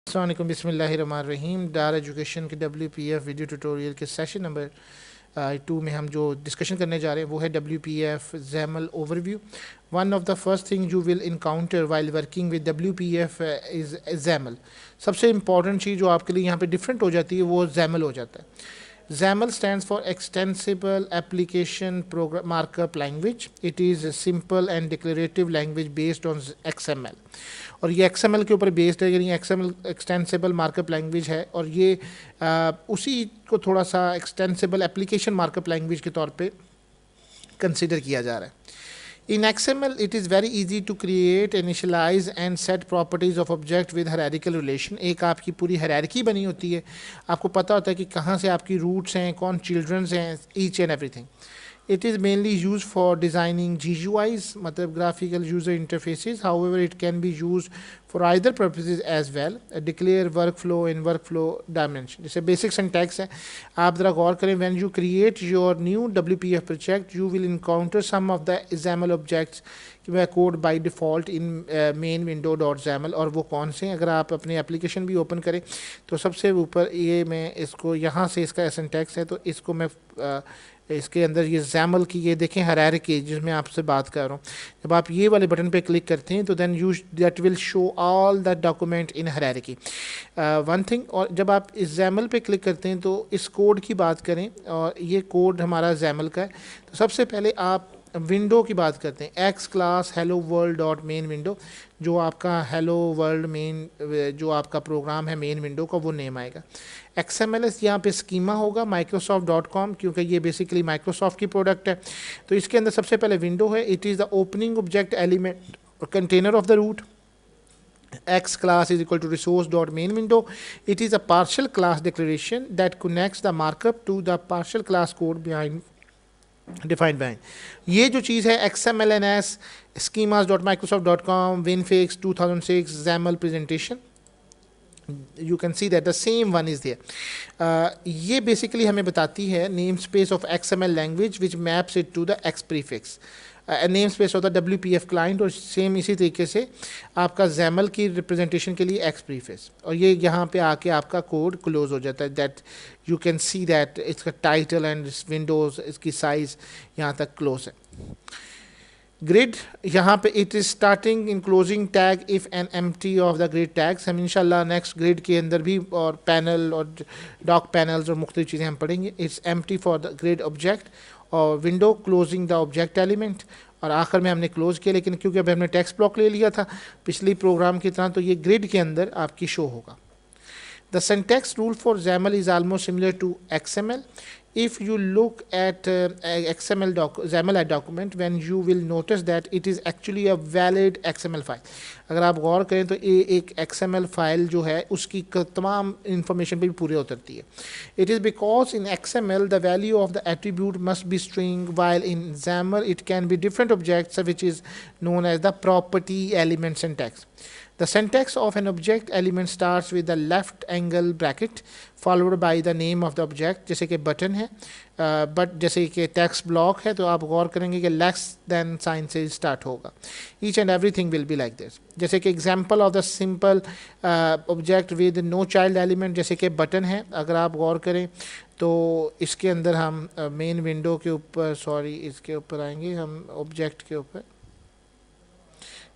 अस्सलाम वालेकुम बिस्मिल्लाहिर्रहमानिर्रहीम। डार एजुकेशन के WPF वीडियो ट्यूटोरियल के सेशन नंबर 2 में हम जो डिस्कशन करने जा रहे हैं वो है WPF XAML overview. One of the first thing you will encounter while working with WPF is XAML। सबसे इंपॉर्टेंट चीज़ जो आपके लिए यहाँ पे डिफरेंट हो जाती है वो XAML हो जाता है। XAML stands for Extensible Application Program Markup Language. It is a simple and declarative language based on XML. और ये XML के ऊपर बेस्ड है, यानी XML एक्सटेंसिबल मार्कअप लैंग्वेज है, और ये उसी को थोड़ा सा एक्सटेंसिबल एप्लीकेशन मार्कअप लैंग्वेज के तौर पे कंसिडर किया जा रहा है। In XML, it is very easy to create, initialize and set properties of object with hierarchical relation. एक आपकी पूरी hierarchy बनी होती है, आपको पता होता है कि कहाँ से आपकी roots हैं, कौन childrens हैं, each and everything. It is mainly used for designing GUIs, मतलब graphical user interfaces. However, it can be used for either purposes as well. Declare workflow in workflow dimension. जैसे basic syntax है, आप ज़रा गौर करें. When you create your new WPF project, you will encounter some of the XAML objects code by default in main window.xaml. और वो कौन से हैं, अगर आप अपनी एप्लीकेशन भी ओपन करें तो सबसे ऊपर ये मैं इसको यहाँ से इसका सिंटैक्स है, तो इसको मैं इसके अंदर ये XAML की ये देखें हायरार्की जिसमें आपसे बात कर रहा हूँ. जब आप ये वाले बटन पे क्लिक करते हैं तो then you that will show all the document in hierarchy one thing. और जब आप इस XAML पे क्लिक करते हैं तो इस कोड की बात करें, और ये कोड हमारा XAML का है. तो सबसे पहले आप विंडो की बात करते हैं. X class hello world dot main window, जो आपका हेलो वर्ल्ड मेन जो आपका प्रोग्राम है मेन विंडो का, वो नेम आएगा. XMLS यहाँ पे स्कीमा होगा microsoft.com, क्योंकि ये बेसिकली माइक्रोसॉफ्ट की प्रोडक्ट है. तो इसके अंदर सबसे पहले विंडो है. It is the opening object element container of the root. X class is equal to resource dot main window. It is a partial class declaration that connects the markup to the partial class code behind defined by. ये जो चीज़ है XMLNS schemas.microsoft.com WinFix 2006 XAML presentation, you can see that the same one is there. ये basically हमें बताती है namespace of XML language which maps it to the X prefix. Name space होता है WPF client, और सेम इसी तरीके से आपका XAML की रिप्रेजेंटेशन के लिए X प्रीफेस, और ये यहाँ पे आके आपका कोड क्लोज हो जाता है. That you can see that इसका टाइटल एंड विंडोज़ इसकी साइज़ यहाँ तक क्लोज है. ग्रिड यहाँ पे it is starting in closing tag if an empty of the grid tags. हम इंशाल्लाह नेक्स्ट ग्रिड के अंदर भी और पैनल और डॉक पैनल्स और मुख्तलिफ चीज़ें हम पढ़ेंगे. It's empty for the grid object, और window closing the object element, और आखिर में हमने क्लोज किया. लेकिन क्योंकि अभी हमने टेक्स्ट ब्लॉक ले लिया था पिछली प्रोग्राम की तरह, तो ये ग्रिड के अंदर आपकी शो होगा. The syntax rule for XAML is almost similar to XML. If you look at XAML document, when you will notice that it is actually a valid XML file. अगर आप गौर करें तो ये एक XML फाइल जो है उसकी तमाम इंफॉर्मेशन पे भी पूरी उतरती है. It is because in XML the value of the attribute must be string, while in XAML it can be different objects, which is known as the property element syntax. The syntax of an object element starts with the left angle bracket followed by the name of the object. जैसे कि button है, but जैसे कि text block है तो आप गौर करेंगे कि लेस देन साइन से स्टार्ट होगा. Each and everything will be like this. जैसे कि example of the simple object with no child element, जैसे कि बटन है. अगर आप गौर करें तो इसके अंदर हम मेन विंडो के ऊपर इसके ऊपर आएंगे, हम ऑब्जेक्ट के ऊपर,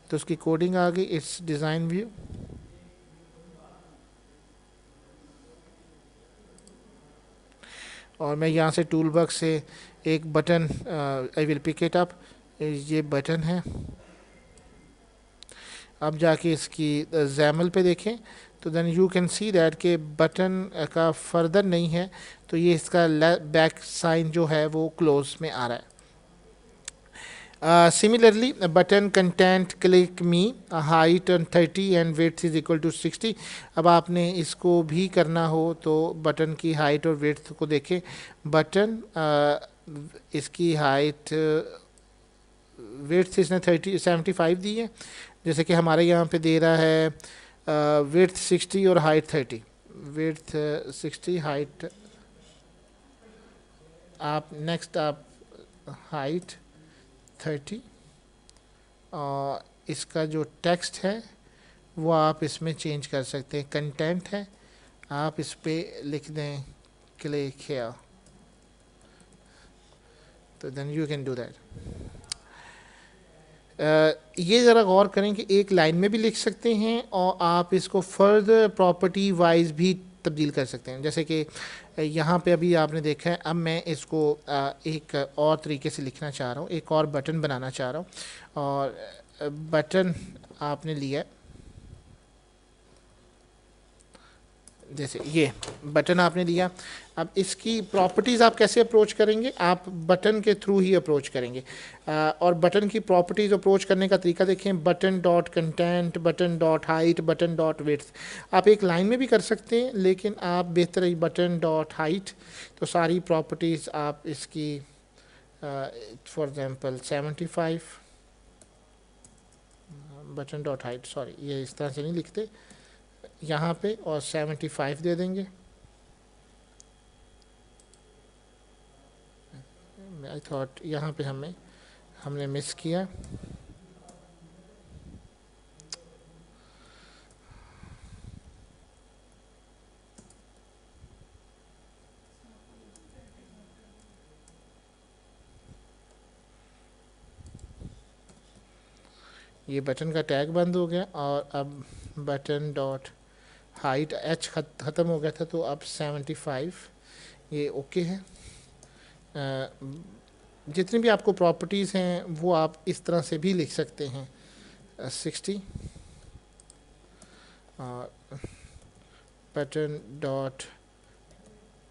तो उसकी कोडिंग आ गई. इट्स डिज़ाइन व्यू, और मैं यहाँ से टूल बॉक्स से एक button I will pick it up. ये बटन है. अब जाके इसकी XAML पे देखें तो then you can see that के बटन का फर्दर नहीं है, तो ये इसका बैक साइन जो है वो क्लोज में आ रहा है. Similarly, a button content click me, a height on 30 and width is equal to 60. अब आपने इसको भी करना हो तो बटन की हाइट और विड्थ को देखें. बटन इसकी हाइट विड्थ इसने 75 दी है, जैसे कि हमारे यहाँ पे दे रहा है विड्थ 60 और हाइट 30. विड्थ 60, हाइट आप नेक्स्ट आप हाइट 30. इसका जो टेक्स्ट है वो आप इसमें चेंज कर सकते हैं। कंटेंट है, आप इस पर लिख दें क्लिक हियर, तो then you can do that. ये ज़रा गौर करें कि एक लाइन में भी लिख सकते हैं और आप इसको फर्दर प्रॉपर्टी वाइज भी तब्दील कर सकते हैं। जैसे कि यहाँ पे अभी आपने देखा है, अब मैं इसको एक और तरीके से लिखना चाह रहा हूँ, एक और बटन बनाना चाह रहा हूँ। और बटन आपने लिया है, जैसे ये बटन आपने दिया। अब इसकी प्रॉपर्टीज़ आप कैसे अप्रोच करेंगे? आप बटन के थ्रू ही अप्रोच करेंगे। और बटन की प्रॉपर्टीज़ अप्रोच करने का तरीका देखें, button dot content, button dot height, button dot width. आप एक लाइन में भी कर सकते हैं, लेकिन आप बेहतर है बटन डॉट हाइट। तो सारी प्रॉपर्टीज़ आप इसकी for example 75 button dot height, sorry ये इस तरह से नहीं लिखते यहाँ पे, और 75 दे देंगे। आई थॉट यहाँ पे हमने मिस किया। ये बटन का टैग बंद हो गया, और अब बटन डॉट हाइट एच ख़त्म हो गया था, तो अब 75 ये ओके है। जितनी भी आपको प्रॉपर्टीज़ हैं वो आप इस तरह से भी लिख सकते हैं। 60 और बटन डॉट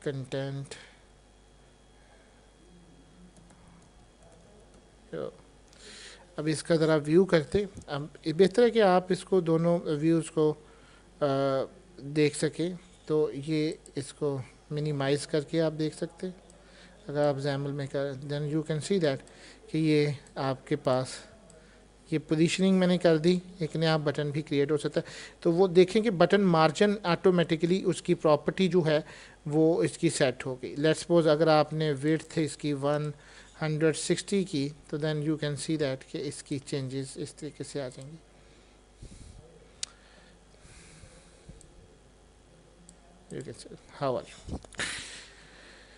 कंटेंट, अब इसका ज़रा व्यू करते। अब बेहतर है कि आप इसको दोनों व्यूज़ को देख सकें, तो ये इसको मिनिमाइज़ करके आप देख सकते हैं। अगर आप जैमल में कर, then you can see that कि ये आपके पास ये पोजीशनिंग मैंने कर दी, एक नया बटन भी क्रिएट हो सकता है। तो वो देखें कि बटन मार्जिन ऑटोमेटिकली उसकी प्रॉपर्टी जो है वो इसकी सेट हो गई। लेट्स सपोज अगर आपने विड्थ इसकी 160 की, तो then you can see that कि इसकी चेंजेस इस तरीके से आ जाएंगी। You can say how are you.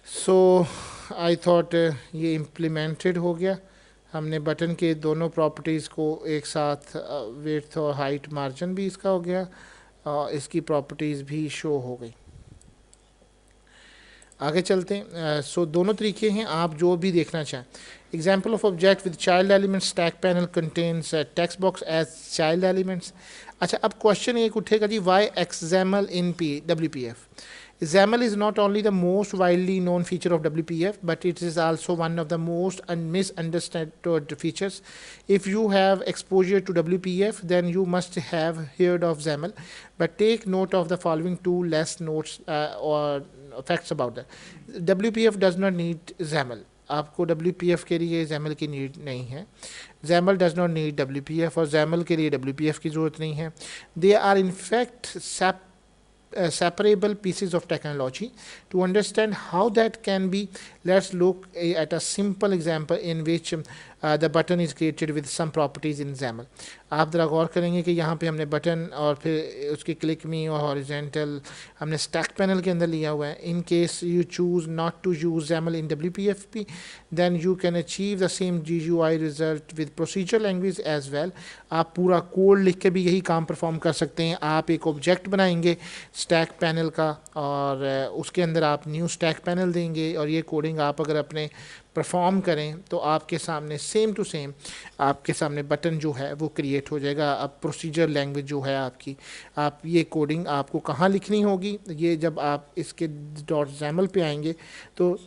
So I thought ये इम्प्लीमेंटेड हो गया। हमने बटन के दोनों प्रॉपर्टीज़ को एक साथ, विड्थ और हाइट मार्जिन भी इसका हो गया, और इसकी प्रॉपर्टीज़ भी शो हो गई। आगे चलते हैं। सो दोनों तरीके हैं, आप जो भी देखना चाहें। Example of object with child elements, stack panel contains text box as child elements. अच्छा, अब क्वेश्चन एक उठेगा जी, why XAML in WPF? XAML is not only the most widely known feature of WPF, but it is also one of the most misunderstood features. If you have exposure to WPF, then you must have heard of XAML. But take note of the following two less notes or facts about that. WPF does not need XAML. आपको WPF के लिए XAML की need नहीं है। XAML does not need WPF, और XAML के लिए WPF की ज़रूरत नहीं है। They are in fact separable pieces of technology. To understand how that can be, let's look at a simple example in which the button is created with some properties in XAML. आप ज़रा गौर करेंगे कि यहाँ पे हमने button और फिर उसकी क्लिक मी और हॉरिजेंटल हमने स्टैक पैनल के अंदर लिया हुआ है। In case you choose not to use XAML in WPFP, then you can achieve the same GUI result with procedure language as well. आप पूरा कोड लिख के भी यही काम परफॉर्म कर सकते हैं। आप एक ऑब्जेक्ट बनाएंगे स्टैक पैनल का, और उसके अंदर आप न्यू स्टैक पैनल देंगे, और ये कोडिंग आप अगर अपने परफॉर्म करें तो आपके सामने सेम टू सेम आपके सामने बटन जो है वो क्रिएट हो जाएगा। अब प्रोसीजर लैंग्वेज जो है आपकी, आप ये कोडिंग आपको कहाँ लिखनी होगी, ये जब आप इसके .xaml पे आएंगे तो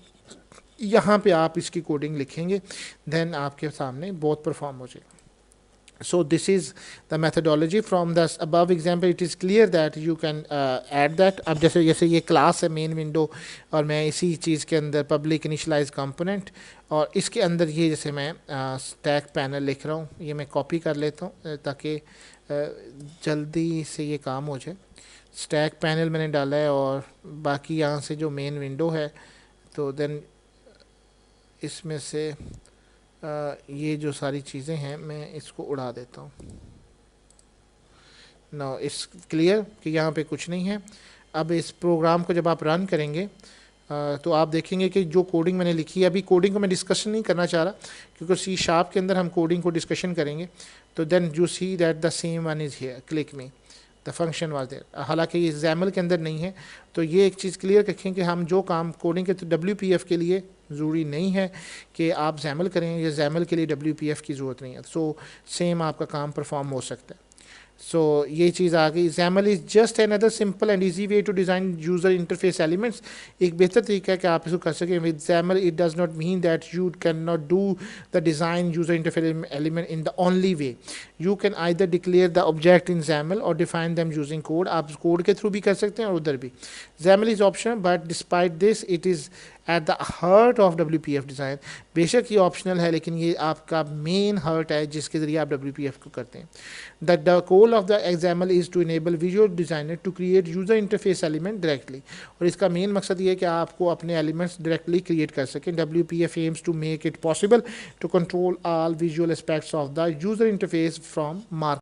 यहाँ पे आप इसकी कोडिंग लिखेंगे, देन आपके सामने बहुत परफॉर्म हो जाएगा। So this is the methodology from the above example. It is clear that you can add that. अब जैसे ये क्लास है मेन विंडो, और मैं इसी चीज़ के अंदर पब्लिक इनिशलाइज कंपोनेंट, और इसके अंदर ये जैसे मैं स्टैक पैनल लिख रहा हूँ, ये मैं कॉपी कर लेता हूँ ताकि जल्दी से ये काम हो जाए। स्टैक पैनल मैंने डाला है, और बाकी यहाँ से जो मेन विंडो है, तो देन इसमें से ये जो सारी चीज़ें हैं मैं इसको उड़ा देता हूँ। नो इट्स क्लियर कि यहाँ पे कुछ नहीं है। अब इस प्रोग्राम को जब आप रन करेंगे तो आप देखेंगे कि जो कोडिंग मैंने लिखी है, अभी कोडिंग को मैं डिस्कशन नहीं करना चाह रहा क्योंकि सी शार्प के अंदर हम कोडिंग को डिस्कशन करेंगे। तो then you see that the same one is here, click me the function was there, हालांकि ये XAML के अंदर नहीं है। तो ये एक चीज़ क्लियर रखें कि हम जो काम कोडिंग के तो WPF के लिए ज़रूरी नहीं है कि आप XAML करें, या XAML के लिए WPF की ज़रूरत नहीं है। सो सेम आपका काम परफॉर्म हो सकता है। सो ये चीज़ आ गई। XAML is just another simple and easy way to design user interface elements. एक बेहतर तरीका है कि आप इसको कर सकें with XAML। It does not mean that you can not do the design user interface element in the only way. You can either declare the object in XAML और डिफाइन दैम यूजिंग कोड। आप code के through भी कर सकते हैं और उधर भी। XAML is optional but despite this it is at the hurt of WPF design. बेशक ये ऑप्शनल है लेकिन ये आपका मेन हर्ट है जिसके ज़रिए आप WPF को करते हैं। The goal of the XAML is to enable visual designer to create user interface element directly. और इसका मेन मकसद ये है कि आपको अपने एलिमेंट्स डायरेक्टली क्रिएट कर सकें। WPF aims to make it possible to control all visual aspects of the user interface from mark